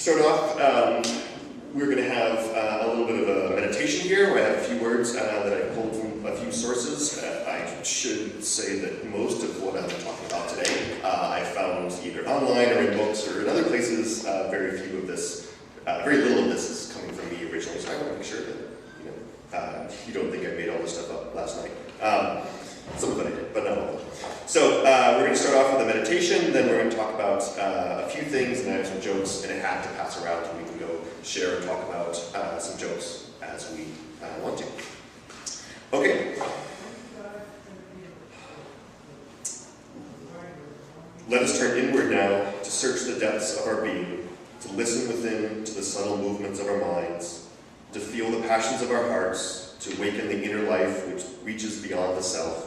start off, we're going to have a little bit of a meditation here, where I have a few words that I pulled from a few sources. I should say that most of what I'm talking about today I found either online or in books or in other places. Very little of this is coming from me originally, so I want to make sure that you don't think I made all this stuff up last night. Some of it I did, but not all of it. So we're going to start off with a meditation, then we're going to talk about a few things, and I have some jokes in a hat to pass around, and we can go share and talk about some jokes as we want to. Okay. Let us turn inward now to search the depths of our being, to listen within to the subtle movements of our minds, to feel the passions of our hearts, to awaken the inner life which reaches beyond the self.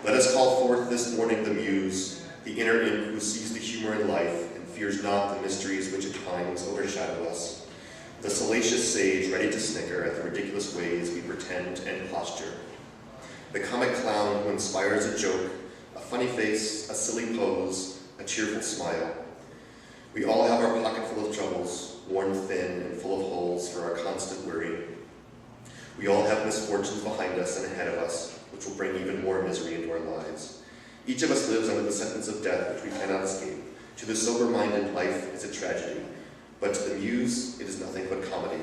Let us call forth this morning the muse, the inner imp who sees the humor in life and fears not the mysteries which at times overshadow us. The salacious sage ready to snicker at the ridiculous ways we pretend and posture. The comic clown who inspires a joke, a funny face, a silly pose, a cheerful smile. We all have our pocket full of troubles, worn thin and full of holes for our constant worry. We all have misfortunes behind us and ahead of us, which will bring even more misery into our lives. Each of us lives under the sentence of death which we cannot escape. To the sober-minded, life is a tragedy, but to the muse, it is nothing but comedy.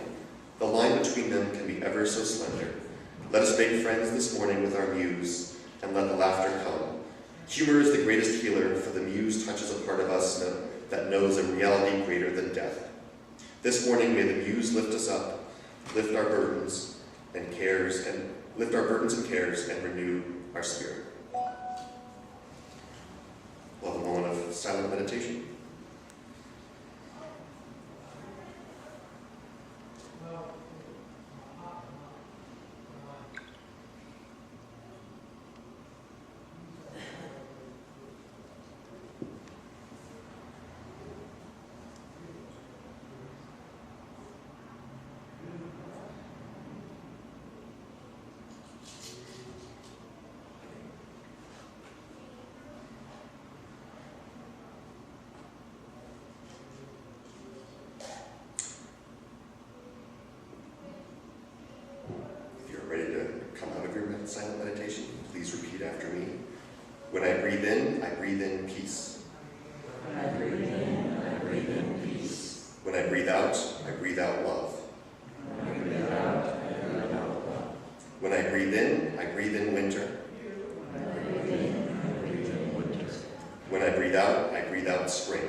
The line between them can be ever so slender. Let us make friends this morning with our muse, and let the laughter come. Humor is the greatest healer, for the muse touches a part of us that knows a reality greater than death. This morning, may the muse lift us up, lift our burdens and cares, and renew our spirit. We'll have a moment of silent meditation. Silent meditation, please repeat after me. When I breathe in peace. When I breathe in, I breathe in peace. When I breathe out love. When I breathe out, I breathe out love. When I breathe in winter. When I breathe in, I breathe in winter. When I breathe out spring.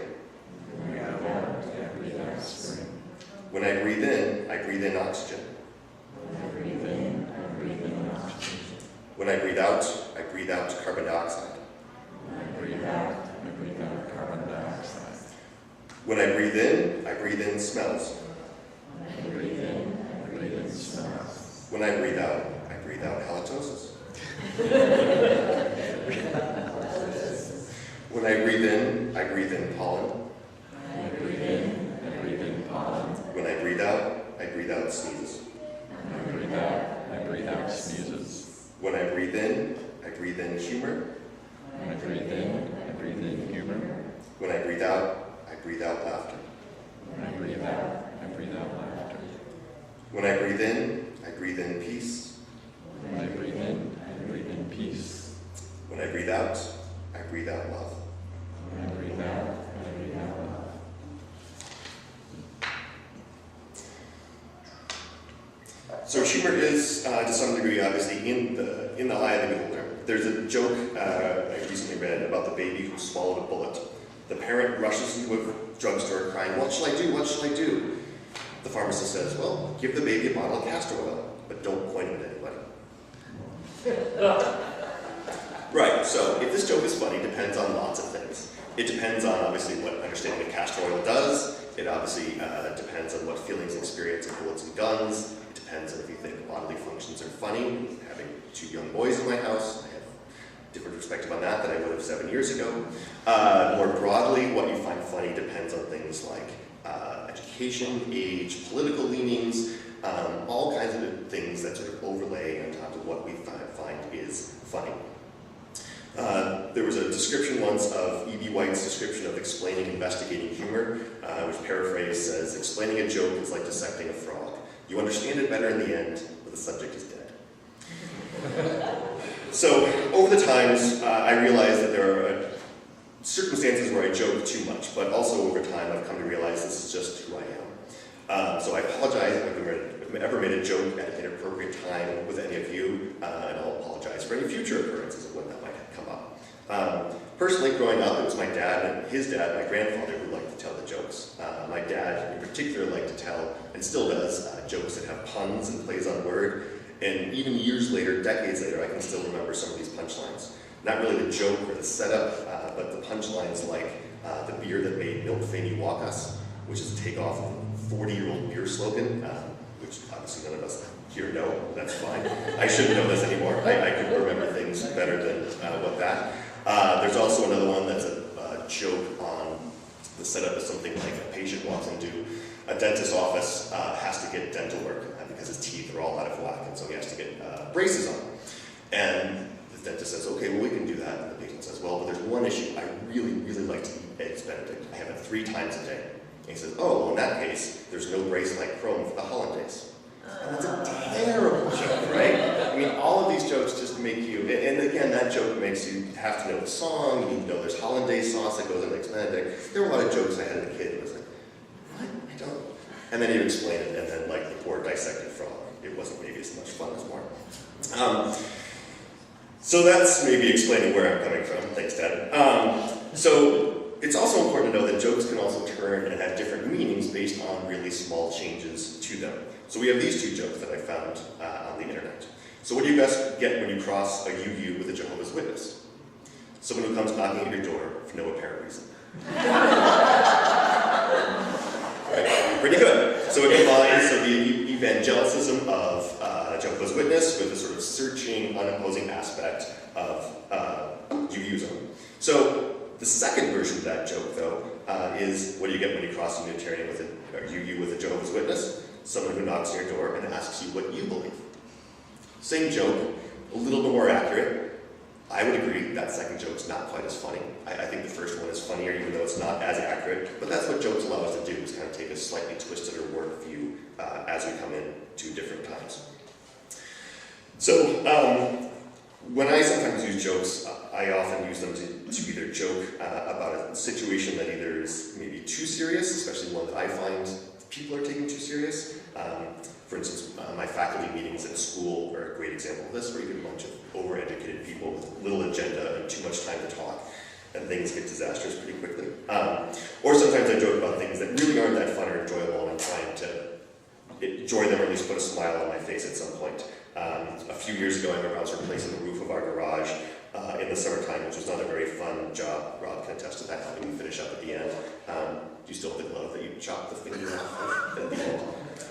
When I breathe out, I breathe out spring. When I breathe in oxygen. When I breathe in, I breathe in oxygen. When I breathe out carbon dioxide. When I breathe out carbon dioxide. When I breathe in smells. When I breathe in, I breathe in smells. When I breathe out halitosis. When I breathe in pollen. When I breathe in, I breathe in pollen. When I breathe out sneezes. When I breathe out sneezes. When I breathe in humor. When I breathe in, I breathe in humor. When I breathe out laughter. When I breathe out laughter. When I breathe in peace. When I breathe in peace. When I breathe out love. When I breathe out love. So humor is, to some degree, obviously, in the eye of the beholder. There's a joke I recently read about the baby who swallowed a bullet. The parent rushes into a drugstore crying, "What shall I do? What shall I do?" The pharmacist says, "Well, give the baby a bottle of castor oil, but don't point it at anybody." Right, so if this joke is funny, depends on lots of things. It depends on, obviously, what understanding of castor oil does. It obviously depends on what feelings and experience of bullets and guns. Depends on if you think bodily functions are funny. Having 2 young boys in my house, I have a different perspective on that than I would have 7 years ago. More broadly, what you find funny depends on things like education, age, political leanings, all kinds of things that sort of overlay on top of what we find is funny. There was a description once of E.B. White's description of explaining investigating humor, which paraphrased says, explaining a joke is like dissecting a frog. You understand it better in the end, but the subject is dead. So, over the times, I realized that there are circumstances where I joke too much, but also over time I've come to realize this is just who I am. So I apologize if I've ever made a joke at an inappropriate time with any of you, and I'll apologize for any future occurrences of when that might come up. Personally, growing up, it was my dad and his dad, my grandfather, who liked to tell the jokes. My dad, in particular, liked to tell, and still does, jokes that have puns and plays on word. And even years later, decades later, I can still remember some of these punchlines. Not really the joke or the setup, but the punchlines like the beer that made milk Faney walk us, which is a takeoff of a 40-year-old beer slogan, which obviously none of us here know. That's fine. I shouldn't know this anymore. I could remember things better than what that. There's also another one that's a joke on the setup of something like a patient walks into a dentist's office, has to get dental work because his teeth are all out of whack, and so he has to get braces on. And the dentist says, okay, well, we can do that. And the patient says, well, but there's one issue. I really, really like to eat eggs Benedict. I have it 3 times a day. And he says, oh, well, in that case, there's no brace like chrome for the hollandaise. And that's a terrible joke, right? I mean, all of these jokes just make you, and again, that joke makes you have to know the song, you need to know there's hollandaise sauce that goes in eggs Benedict. There were a lot of jokes I had as a kid. It was like, what? I don't. And then you explain it, and then like the poor dissected frog. It wasn't maybe as much fun as more. So that's maybe explaining where I'm coming from. Thanks, Dad. So it's also important to know that jokes can also turn and have different meanings based on really small changes to them. So we have these 2 jokes that I found on the internet. So what do you guys get when you cross a UU with a Jehovah's Witness? Someone who comes knocking at your door for no apparent reason. Right? Pretty good. So it combines the evangelicism of Jehovah's Witness with the sort of searching, unopposing aspect of UUism. So the second version of that joke, though, is what do you get when you cross a Unitarian with a UU with a Jehovah's Witness? Someone who knocks on your door and asks you what you believe. Same joke, a little bit more accurate. I would agree that second joke's not quite as funny. I think the first one is funnier, even though it's not as accurate. But that's what jokes allow us to do, is kind of take a slightly twisted or warped view as we come in to different times. So, when I sometimes use jokes, I often use them to either joke about a situation that either is maybe too serious, especially one that I find people are taking too serious. For instance, my faculty meetings at school are a great example of this, where you get a bunch of overeducated people with little agenda and too much time to talk, and things get disastrous pretty quickly. Or sometimes I joke about things that really aren't that fun or enjoyable, and I'm trying to enjoy them or at least put a smile on my face at some point. A few years ago, I remember I was replacing the roof of our garage in the summertime, which was not a very fun job. Rob can attest to that, helping me finish up at the end. Do you still have the glove that you chopped the finger off at the end?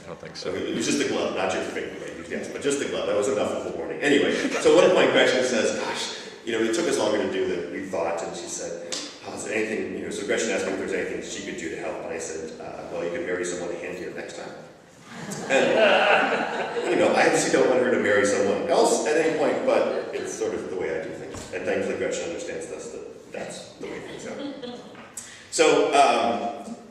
I don't think so. It was just the glove, not your finger, right? Yes, but just the glove. That was enough of a warning. Anyway, so at one point Gretchen says, gosh, it took us longer to do than we thought, and she said, is there anything, so Gretchen asked me if there's anything she could do to help, and I said, well, you can marry someone handier next time. And, I obviously don't want her to marry someone else at any point, but it's sort of the way I do things. And thankfully Gretchen understands this, that's the way things are. So,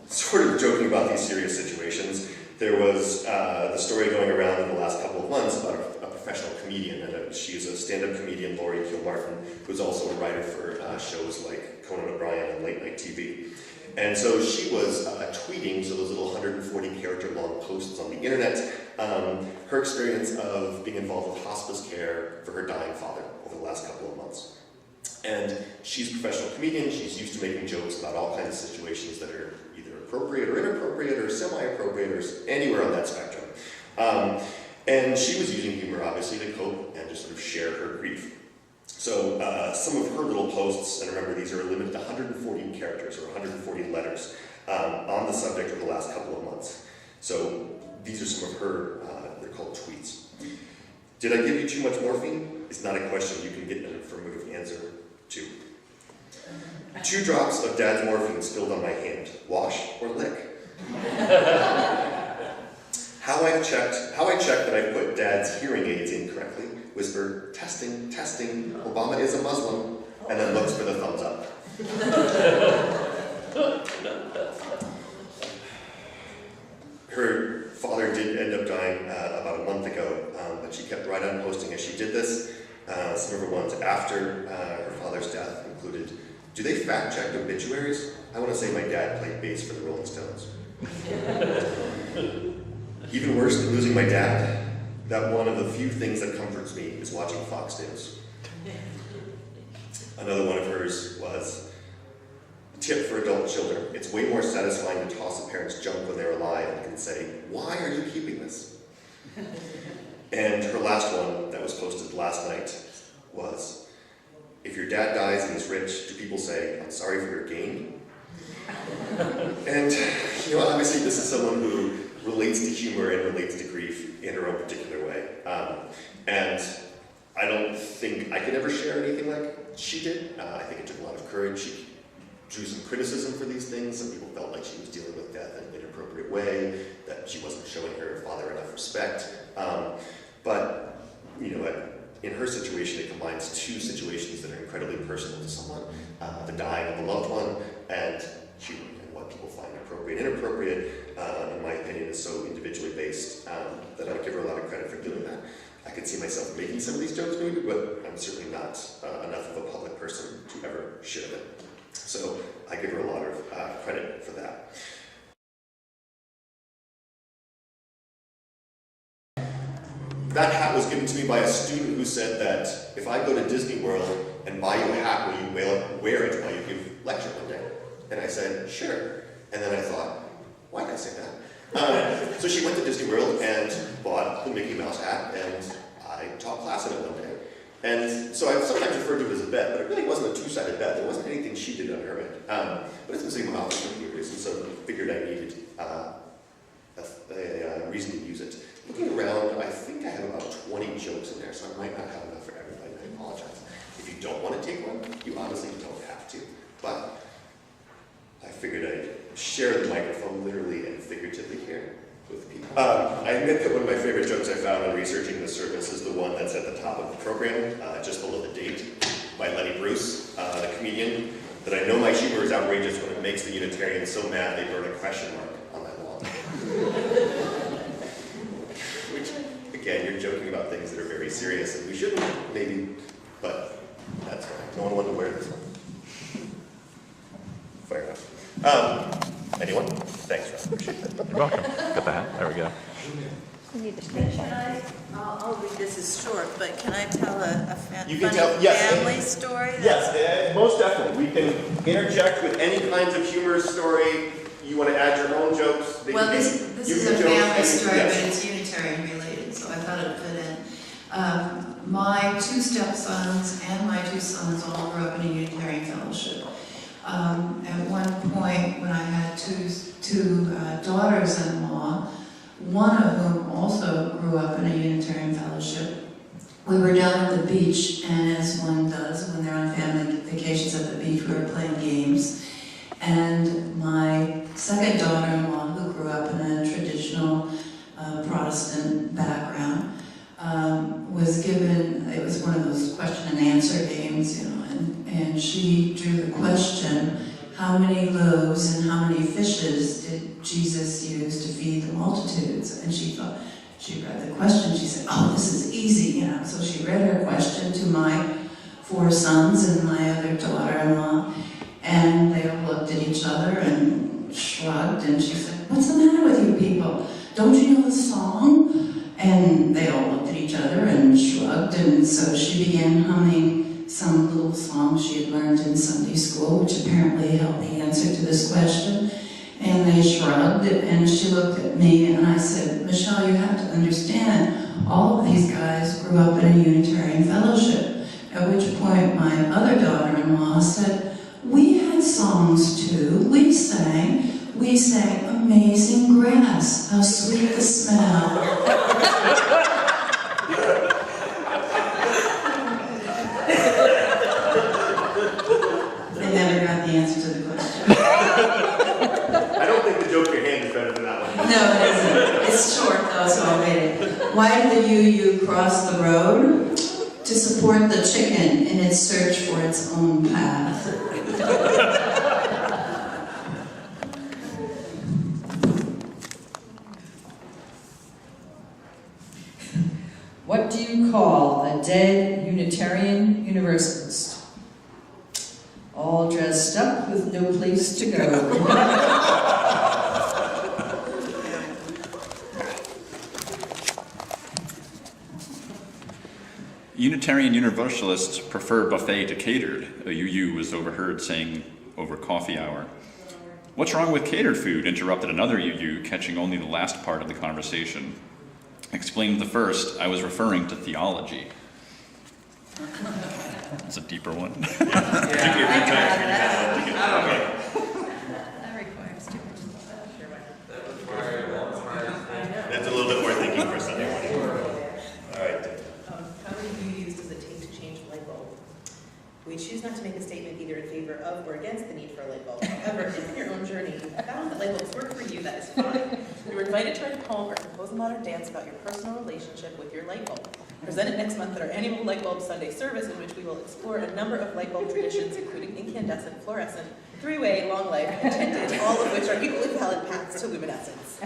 sort of joking about these serious situations, there was the story going around in the last couple of months about a professional comedian, and she's a stand-up comedian, Laurie Kilmartin, who's also a writer for shows like Conan O'Brien and late night TV. And so she was tweeting, so those little 140-character long posts on the internet, her experience of being involved with hospice care for her dying father over the last couple of months. And she's a professional comedian. She's used to making jokes about all kinds of situations that are either appropriate or inappropriate or semi-appropriate or anywhere on that spectrum. And she was using humor, obviously, to cope and just sort of share her grief. So some of her little posts, and remember these are limited to 140 characters or 140 letters on the subject over the last couple of months. So these are some of her, they're called tweets. Did I give you too much morphine? It's not a question you can get an affirmative answer to. 2 drops of Dad's morphine spilled on my hand. Wash or lick? How I checked that I put Dad's hearing aids in correctly. Whisper, testing, testing, Obama is a Muslim, and then looks for the some of her ones after her father's death included, do they fact-check obituaries? I want to say my dad played bass for the Rolling Stones. Even worse than losing my dad, that one of the few things that comforts me is watching Fox News. Another one of hers was, tip for adult children. It's way more satisfying to toss a parent's junk when they're alive and can say, why are you keeping this? And her last one that was posted last night was, if your dad dies and he's rich, do people say, I'm sorry for your gain? And, obviously this is someone who relates to humor and relates to grief in her own particular way. And I don't think I could ever share anything like she did. I think it took a lot of courage. She drew some criticism for these things. Some people felt like she was dealing with death in an inappropriate way, that she wasn't showing her father enough respect. But, in her situation, it combines two situations that are incredibly personal to someone. The dying of a loved one, and humor, and what people find appropriate and inappropriate, in my opinion, is so individually based that I would give her a lot of credit for doing that. I could see myself making some of these jokes maybe, but I'm certainly not enough of a public person to ever share them. So I give her a lot of credit for that. That hat was given to me by a student who said that if I go to Disney World and buy you a hat, will you wear it while you give lecture one day? And I said, sure. And then I thought, why did I say that? So she went to Disney World and bought the Mickey Mouse hat, and I taught class in it one day. And so I sometimes refer to it as a bet, but it really wasn't a two-sided bet. There wasn't anything she did on her end. But it's been sitting in my office for years, and so I figured I needed a reason to use it. Looking around, I think I have about 20 jokes in there, so I might not have enough for everybody, and I apologize. If you don't want to take one, you obviously don't have to. But I figured I'd share the microphone literally and figuratively here with people. I admit that one of my favorite jokes I found when researching this service is the one that's at the top of the program, just below the date, by Lenny Bruce, the comedian, that I know my humor is outrageous when it makes the Unitarians so mad they burn a question mark on that wall. Which, again, you're joking about things that are very serious, and we shouldn't, maybe, but that's fine. No one wanted to wear this one. Fair enough. Anyone? Thanks, Rob. Appreciate that. You're welcome. Got the hat. There we go. I'll read this as short, but can I tell a funny family story? Yes, most definitely. We can interject with any kinds of humorous story. You want to add your own jokes? Well, this is a family story, but it's Unitarian related, so I thought it would fit in. My two stepsons and my two sons all grew up in a Unitarian fellowship. At one point, when I had two daughters-in-law, one of whom also grew up in a Unitarian fellowship, we were down at the beach, and as one does when they're on family vacations at the beach, we were playing games. And my second daughter-in-law, who grew up in a traditional Protestant background, was given, it was one of those question and answer games, and she drew the question, how many loaves and how many fishes did Jesus use to feed the multitudes? And she thought, she read the question, she said, oh, this is easy, So she read her question to my 4 sons and my other daughter-in-law, and they all looked at each other and shrugged, and she said, what's the matter with you people? Don't you know the song? And they all looked at each other and shrugged, and so she began humming some little song she had learned in Sunday school, which apparently held the answer to this question. And they shrugged, and she looked at me, and I said, Michelle, you have to understand, all of these guys grew up in a Unitarian fellowship. At which point my other daughter-in-law said, we had songs too. We sang Amazing Grass, how sweet the smell. They never got the answer to the question. I don't think the joke your hand is better than that one. No, it isn't. It's short though, so I'll read it. Why did the UU cross the road? To support the chicken in its search for its own path. What do you call a dead Unitarian Universalist. All dressed up with no place to go. Unitarian Universalists prefer buffet to catered, a UU was overheard saying over coffee hour. What's wrong with catered food? Interrupted another UU, catching only the last part of the conversation. Explained the first, I was referring to theology. That's a deeper one. That requires too much. That's a little bit more thinking for Sunday morning. All right. How many UUs does it take to change a light bulb? We choose not to make a statement either in favor of or against the need for a light bulb. However, if in your own journey you found that light bulbs work for you, that is fine. You were invited to write a poem or compose a modern dance about your personal relationship with your light bulb. Present it next month at our annual Light Bulb Sunday service, in which we will explore a number of light bulb traditions, including incandescent, fluorescent, three-way, long life, and tinted, all of which are equally valid paths to luminescence.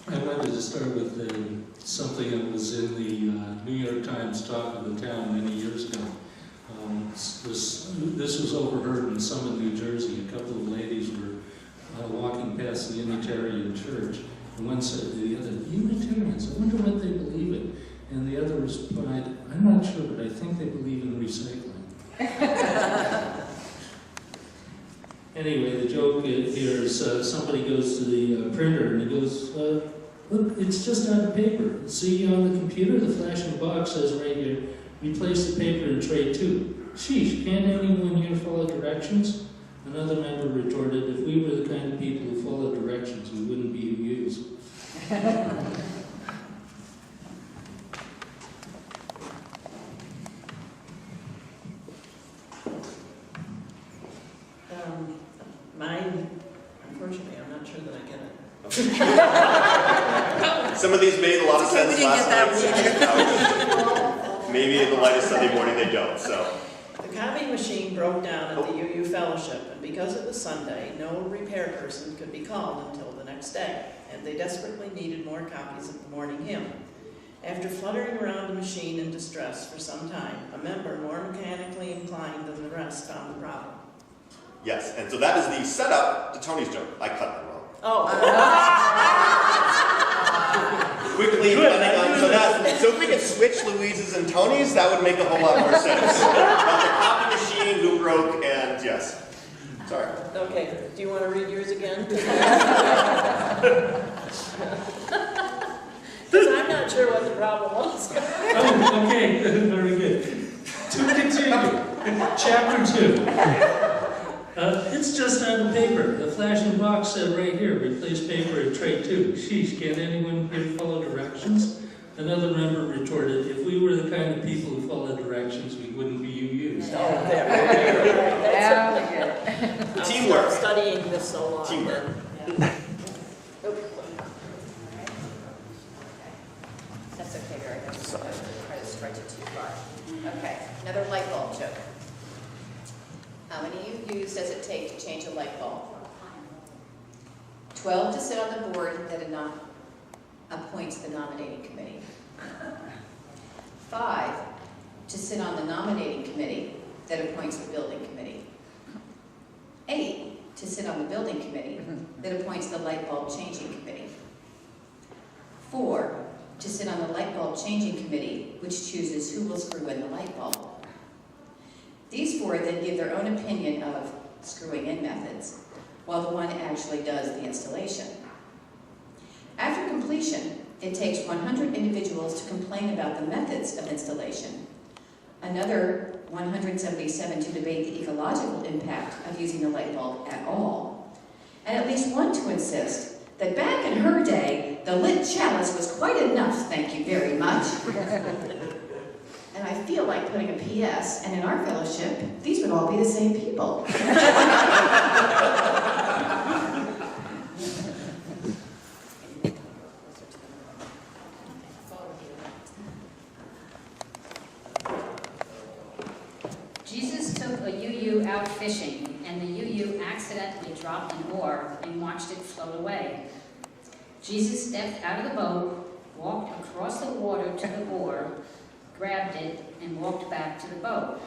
I wanted to start with something that was in the New York Times Talk of the Town many years ago. This was overheard in Summit, New Jersey. A couple of ladies were walking past the Unitarian church, and one said to the other, "Unitarians, I wonder what they believe in." And the other replied, "I'm not sure, but I think they believe in recycling." Anyway, the joke here is somebody goes to the printer and he goes, "Look, it's just out of paper. See on the computer, the flashing box says right here, replace the paper in tray 2. Sheesh, can't anyone here follow directions?" Another member retorted, "If we were the kind of people who follow directions, we wouldn't be UUs." Mine, unfortunately, I'm not sure that I get it. Some of these made a lot of sense We didn't last get that night. Maybe in the light of Sunday morning they don't, so. The copy machine broke down at the UU Fellowship, and because it was Sunday, no repair person could be called until the next day, and they desperately needed more copies of the morning hymn. After fluttering around the machine in distress for some time, a member more mechanically inclined than the rest found the problem. Yes, and so that is the setup to Tony's joke. I cut that wrong. Oh. Quickly cutting on so if we could switch Louise's and Tony's, that would make a whole lot more sense. About the copy machine who broke and yes. Sorry. Okay, do you want to read yours again? Because I'm not sure what the problem was. Oh, okay, very good. To continue, chapter 2. It's just out of paper. The flashing box said right here, replace paper in tray 2. Sheesh, can't anyone here follow directions? Another member retorted, if we were the kind of people who follow directions, we wouldn't be UUs. Oh, there. That's Teamwork. I'm studying this so long. Teamwork. That's okay, Barry. That's try to stretch it too far. Okay, another light bulb joke. How many UUs does it take to change a light bulb? 12 to sit on the board that appoints the nominating committee. 5 to sit on the nominating committee that appoints the building committee. 8 to sit on the building committee that appoints the light bulb changing committee. 4 to sit on the light bulb changing committee, which chooses who will screw in the light bulb. These 4 then give their own opinion of screwing in methods, while the one actually does the installation. After completion, it takes 100 individuals to complain about the methods of installation, another 177 to debate the ecological impact of using the light bulb at all, and at least one to insist that back in her day, the lit chalice was quite enough, thank you very much. And I feel like putting a PS, and in our fellowship, these would all be the same people. Jesus took a UU out fishing, and the UU accidentally dropped an oar and watched it float away. Jesus stepped out of the boat, walked across the water to the oar, grabbed it, and walked back to the boat.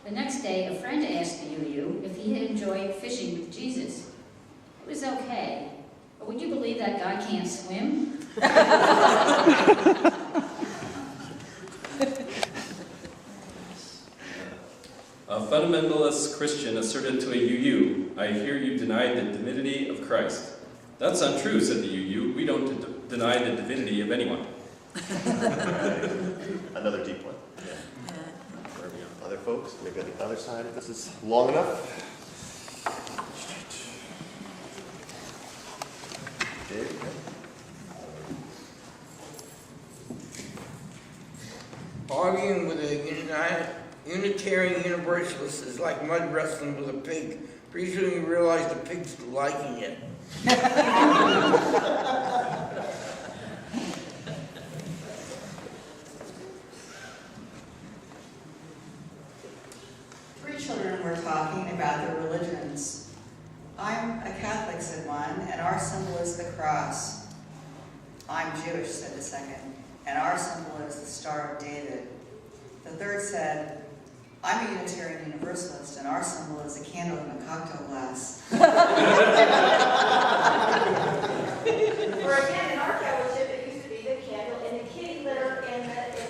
The next day, a friend asked the UU if he had enjoyed fishing with Jesus. It was okay, but would you believe that guy can't swim? A fundamentalist Christian asserted to a UU, "I hear you deny the divinity of Christ." "That's untrue," said the UU. "We don't deny the divinity of anyone." Another deep one. Yeah. Other folks, maybe on the other side, if this is long enough. Dave, Arguing with a Unitarian Universalist is like mud wrestling with a pig. Pretty soon you realize the pig's liking it. Three children were talking about their religions. "I'm a Catholic," said one, "and our symbol is the cross." "I'm Jewish," said the second, "and our symbol is the Star of David." The third said, "I'm a Unitarian Universalist, and our symbol is a candle in a cocktail glass." Or again, in our fellowship, it used to be the candle and the kitty litter in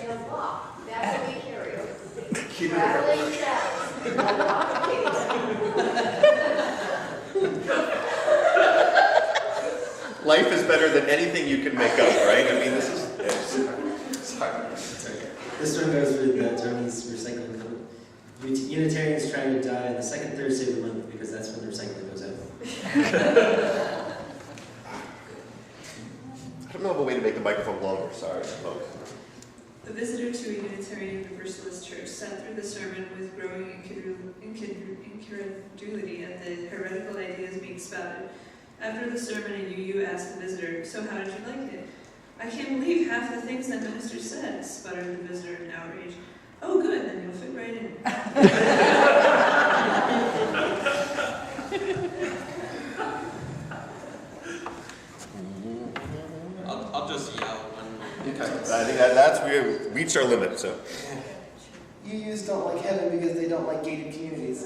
the block. That's what we carry. Traveling shells. A lot of kitty litter. Life is better than anything you can make up, right? I mean, this is... Sorry. This one goes with Tony's recycling food. Unitarians trying to die on the second Thursday of the month because that's when the recycling goes out. I don't know of a way to make the microphone longer. Sorry, folks. A visitor to a Unitarian Universalist church sat through the sermon with growing incredulity at the heretical ideas being spouted. After the sermon, a UU asked the visitor, "So how did you like it?" "I can't believe half the things that minister said," sputtered the visitor in outrage. "Oh good, then you'll fit right in." I'll just yell when... Okay. I think that's we reached our limit, so... UUs don't like heaven because they don't like gated communities.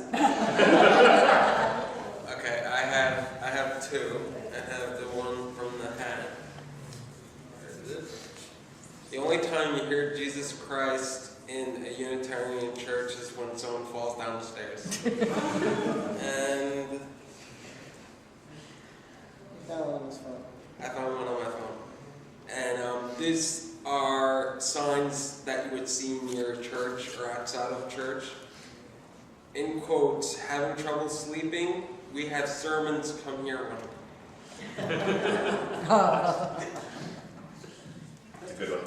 Okay, I have two. I have the one from the hat. Where is it? The only time you hear Jesus Christ in a Unitarian church is when someone falls down the stairs. And That one was fun. I found one on my phone. And these are signs that you would see near church or outside of church. In quotes, "Having trouble sleeping? We have sermons, come here one." That's a good one.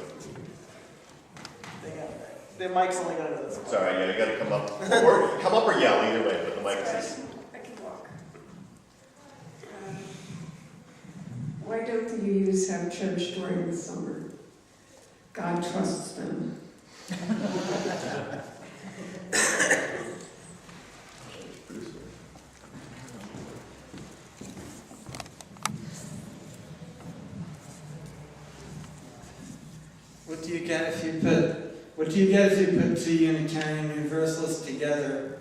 The mic's only going to know this one. Sorry, yeah, you gotta come up. Or come up or yell, either way, but the mic is... I can walk. Why don't the UUs have church during the summer? God trusts them. What do you get if you put two Unitarian Universalists together?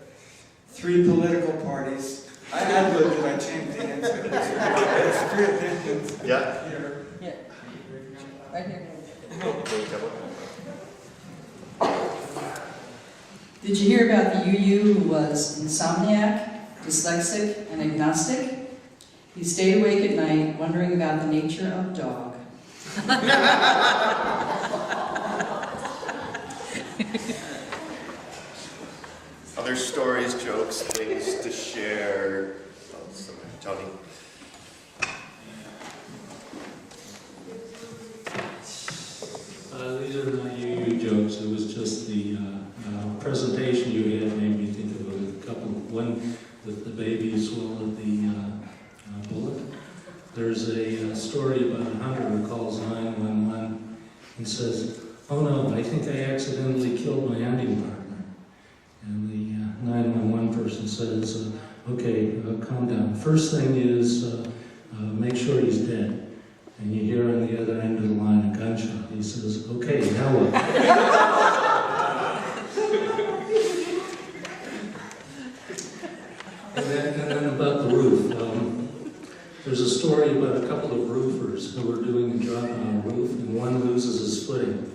3 political parties. I ad-libbed it, I changed the answer. It's 3 opinions. Yeah? Here. Yeah. Right here. Did you hear about the UU who was insomniac, dyslexic, and agnostic? He stayed awake at night wondering about the nature of dog. Other stories, jokes, things to share? Tony? These are not UU jokes. It was just the presentation you had made me think of a couple. One, the baby swallowed the bullet. There's a story about a hunter who calls 911 and says, "Oh no, I think I accidentally killed my hunting partner." And the 911 person says, "Okay, calm down. First thing is make sure he's dead." and you hear on the other end of the line a gunshot. He says, "Okay, now what?" And then about the roof. There's a story about a couple of roofers who were doing a job on a roof, and one loses his footing,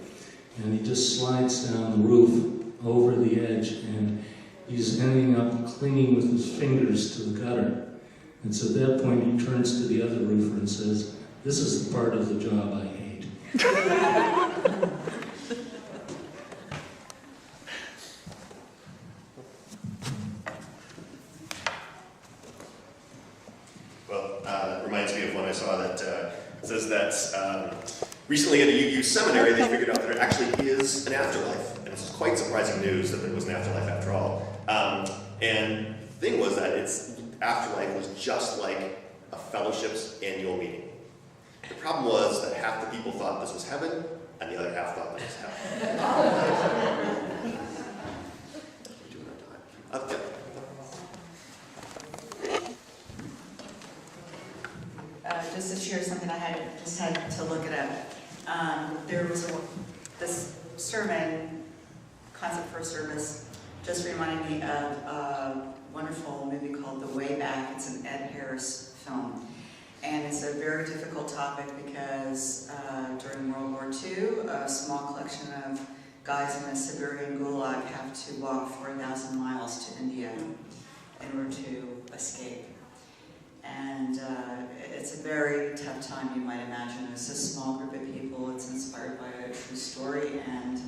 and he just slides down the roof over the edge, and he's ending up clinging with his fingers to the gutter. And so at that point, he turns to the other roofer and says, "This is the part of the job I hate." Well, it reminds me of one I saw that says that recently at a UU seminary they figured out that there actually is an afterlife. And it's quite surprising news that there was an afterlife after all. And the thing was that its afterlife was just like a fellowship's annual meeting. The problem was that half the people thought this was heaven, and the other half thought this was hell. Just to share something, I had to look it up. There was this sermon, concept for a service, just reminded me of a wonderful movie called The Way Back. It's an Ed Harris film. And it's a very difficult topic because during World War II, a small collection of guys in a Siberian gulag have to walk 4,000 miles to India in order to escape. And it's a very tough time, you might imagine. It's a small group of people. It's inspired by a true story, and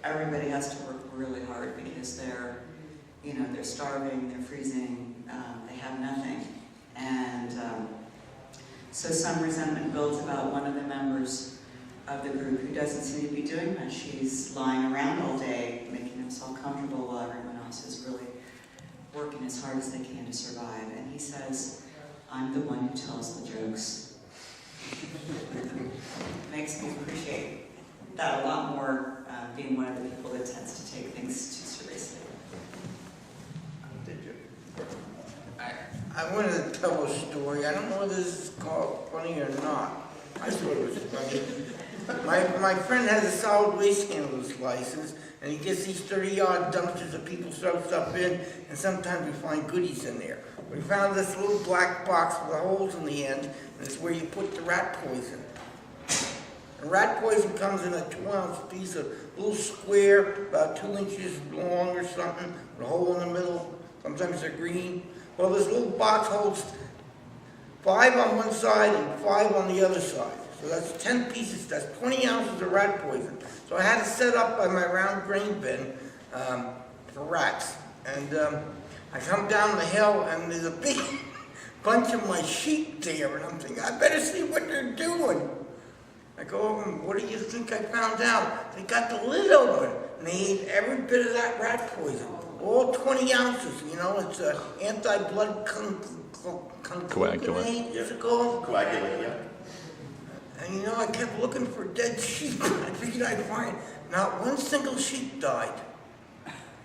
everybody has to work really hard because they're starving, they're freezing, they have nothing. And so some resentment builds about one of the members of the group who doesn't seem to be doing much. He's lying around all day, making himself comfortable while everyone else is really working as hard as they can to survive. And he says, "I'm the one who tells the jokes." Makes me appreciate that a lot more, being one of the people that tends to take things too seriously. I wanted to tell a story. I don't know whether this is called funny or not. I thought it was funny. My friend has a solid waste handler's license, and he gets these 30-yard dumpsters that people throw stuff in, and sometimes we find goodies in there. We found this little black box with the holes in the end, and it's where you put the rat poison. And rat poison comes in a 2-ounce piece of little square, about 2 inches long or something, with a hole in the middle. Sometimes they're green. Well, this little box holds 5 on one side and 5 on the other side. So that's 10 pieces, that's 20 ounces of rat poison. So I had to set up by my round grain bin for rats. And I come down the hill and there's a big bunch of my sheep there, and I'm thinking, I better see what they're doing. I go over and what do you think I found out? They got the lid open and they ate every bit of that rat poison. All 20 ounces, it's an anti-blood coagulant, is it called? Coagulant, yeah. And I kept looking for dead sheep. I figured I'd find not one single sheep died.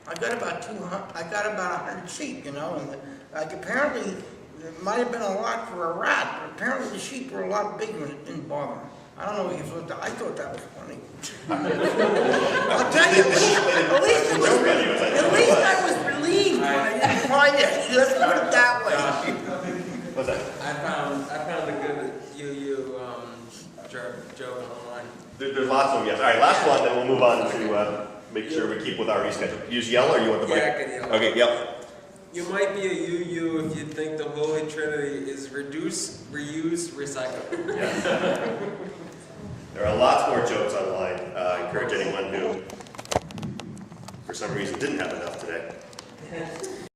I got about 100 sheep, and apparently it might have been a lot for a rat, but apparently the sheep were a lot bigger and it didn't bother me. I don't know what you thought that. I thought that was funny. I'll tell you, at least I was relieved when I didn't find it. Let's put it that way. What's that? I found a good UU joke online. There's lots of them, yes. All right, last one, then we'll move on to make sure we keep with our reschedule. Use yell or you want the mic? Yeah, I can yell. Okay, yell. You might be a UU if you think the Holy Trinity is reduce, reuse, recycle. Yes. There are lots more jokes online. I encourage anyone who, for some reason, didn't have enough today.